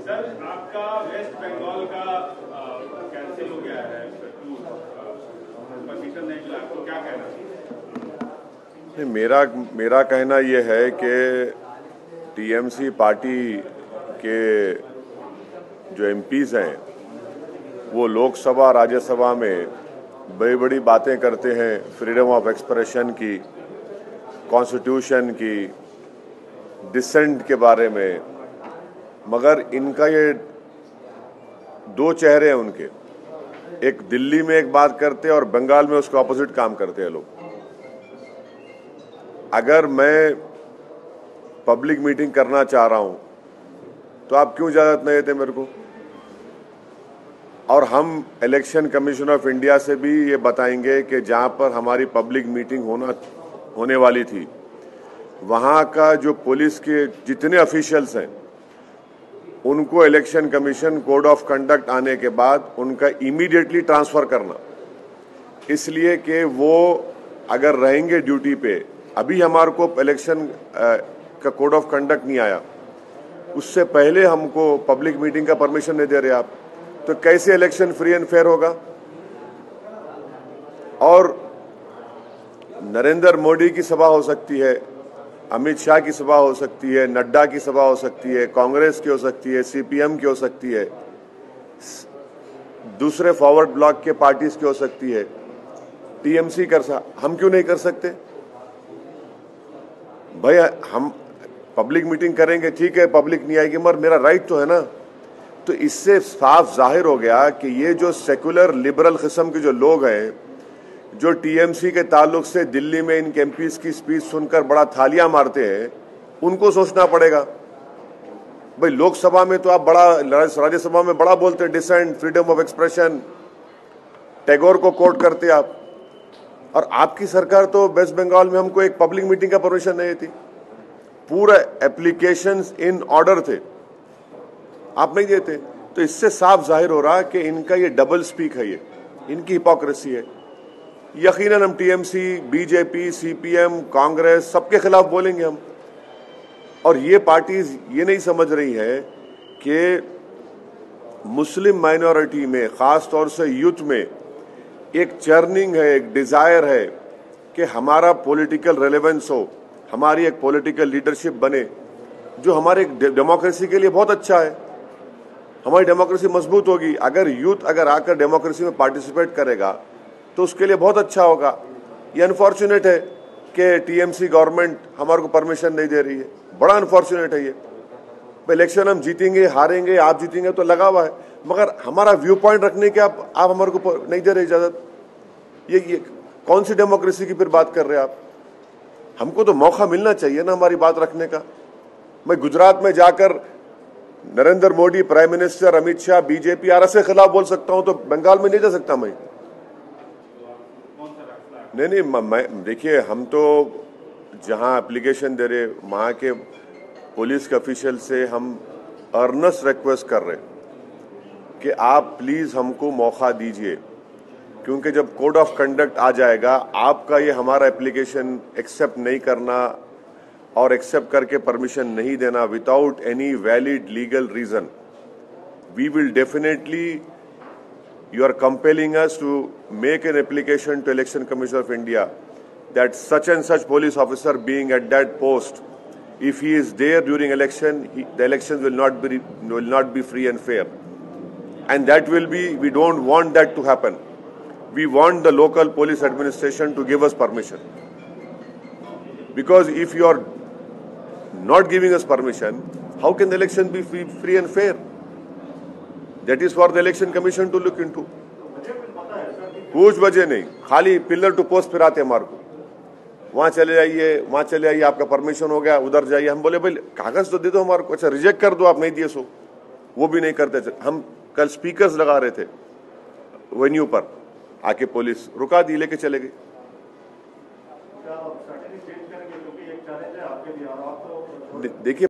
Sir, आपका waste Bengal का cancel हो गया है, परमिशन नहीं मिला, आपको क्या कहना चाहिए? मेरा कहना यह है कि टीएमसी पार्टी के जो एमपीज हैं वो लोकसभा राज्यसभा में बड़ी बड़ी बातें करते हैं फ्रीडम ऑफ एक्सप्रेशन की, कॉन्स्टिट्यूशन की, डिसेंट के बारे में, मगर इनका ये दो चेहरे हैं उनके। एक दिल्ली में एक बात करते हैं और बंगाल में उसके ऑपोजिट काम करते हैं लोग। अगर मैं पब्लिक मीटिंग करना चाह रहा हूं तो आप क्यों इजाजत नहीं देते मेरे को? और हम इलेक्शन कमीशन ऑफ इंडिया से भी ये बताएंगे कि जहां पर हमारी पब्लिक मीटिंग होने वाली थी वहां का जो पुलिस के जितने ऑफिशियल्स हैं उनको election commission code of conduct आने के बाद उनका इमीडिएटली ट्रांसफर करना, इसलिए कि वो अगर रहेंगे ड्यूटी पे। अभी हमारे को इलेक्शन का कोड ऑफ कंडक्ट नहीं आया, उससे पहले हमको पब्लिक मीटिंग का परमिशन नहीं दे रहे आप, तो कैसे इलेक्शन फ्री एंड फेयर होगा? और नरेंद्र मोदी की सभा हो सकती है, अमित शाह की सभा हो सकती है, नड्डा की सभा हो सकती है, कांग्रेस की हो सकती है, सीपीएम की हो सकती है, दूसरे फॉरवर्ड ब्लॉक के पार्टीज की हो सकती है, टीएमसी हम क्यों नहीं कर सकते? भाई हम पब्लिक मीटिंग करेंगे, ठीक है, पब्लिक नहीं आएगी, मगर मेरा राइट तो है ना। तो इससे साफ जाहिर हो गया कि ये जो सेकुलर लिबरल किस्म के जो लोग हैं जो टीएमसी के ताल्लुक से दिल्ली में इन एमपीज की स्पीच सुनकर बड़ा थालियां मारते हैं, उनको सोचना पड़ेगा। भाई लोकसभा में तो आप बड़ा, राज्यसभा में बड़ा बोलते हैं dissent, freedom of expression, Tagore को कोट करते आप, और आपकी सरकार तो वेस्ट बंगाल में हमको एक पब्लिक मीटिंग का परमिशन नहीं थी। पूरा एप्लीकेशंस इन ऑर्डर थे, आप नहीं देते। तो इससे साफ जाहिर हो रहा कि इनका ये डबल स्पीक है, ये इनकी हिपोक्रेसी है। यकीनन हम टीएमसी, बीजेपी, सीपीएम, कांग्रेस सबके खिलाफ बोलेंगे हम। और ये पार्टीज ये नहीं समझ रही है कि मुस्लिम माइनॉरिटी में, खास तौर से यूथ में एक चर्निंग है, एक डिजायर है कि हमारा पॉलिटिकल रेलेवेंस हो, हमारी एक पॉलिटिकल लीडरशिप बने, जो हमारे डेमोक्रेसी के लिए बहुत अच्छा है। हमारी डेमोक्रेसी मजबूत होगी अगर यूथ आकर डेमोक्रेसी में पार्टिसिपेट करेगा, तो उसके लिए बहुत अच्छा होगा। ये अनफॉर्चुनेट है कि टीएमसी गवर्नमेंट हमारे को परमिशन नहीं दे रही है, बड़ा अनफॉर्चुनेट है ये। इलेक्शन हम जीतेंगे, हारेंगे, आप जीतेंगे तो लगा हुआ है, मगर हमारा व्यू पॉइंट रखने के आप हमारे को नहीं दे रहे इजाजत। ये कौन सी डेमोक्रेसी की फिर बात कर रहे हैं आप? हमको तो मौका मिलना चाहिए ना हमारी बात रखने का। मैं गुजरात में जाकर Narendra Modi, prime minister, Amit Shah, BJP RSS के खिलाफ बोल सकता हूं, तो बंगाल में नहीं जा सकता मैं? नहीं, देखिए, हम तो जहां एप्लीकेशन दे रहे वहां के पुलिस के ऑफिशियल से हम अर्नेस्ट रिक्वेस्ट कर रहे कि आप प्लीज हमको मौका दीजिए, क्योंकि जब कोड ऑफ कंडक्ट आ जाएगा, आपका ये हमारा एप्लीकेशन एक्सेप्ट नहीं करना और एक्सेप्ट करके परमिशन नहीं देना without any valid legal reason, we will definitely, you are compelling us to make an application to Election Commission of India that such and such police officer being at that post, if he is there during election, the elections will not be free and fair, and that will be, we don't want that to happen. We want the local police administration to give us permission, because if you are not giving us permission, how can the election be free and fair? That is for the election commission to look into. कुछ वजह नहीं, खाली pillar to post फिराते हमारे को, वहां चले जाइए, आपका परमिशन हो गया, उधर जाइए। हम बोले भाई कागज तो दे दो हमारे को, अच्छा रिजेक्ट कर दो, आप नहीं दिए सो, वो भी नहीं करते। हम कल स्पीकर्स लगा रहे थे वेन्यू पर, आके पुलिस रुका दी, लेके चले गई। देखिए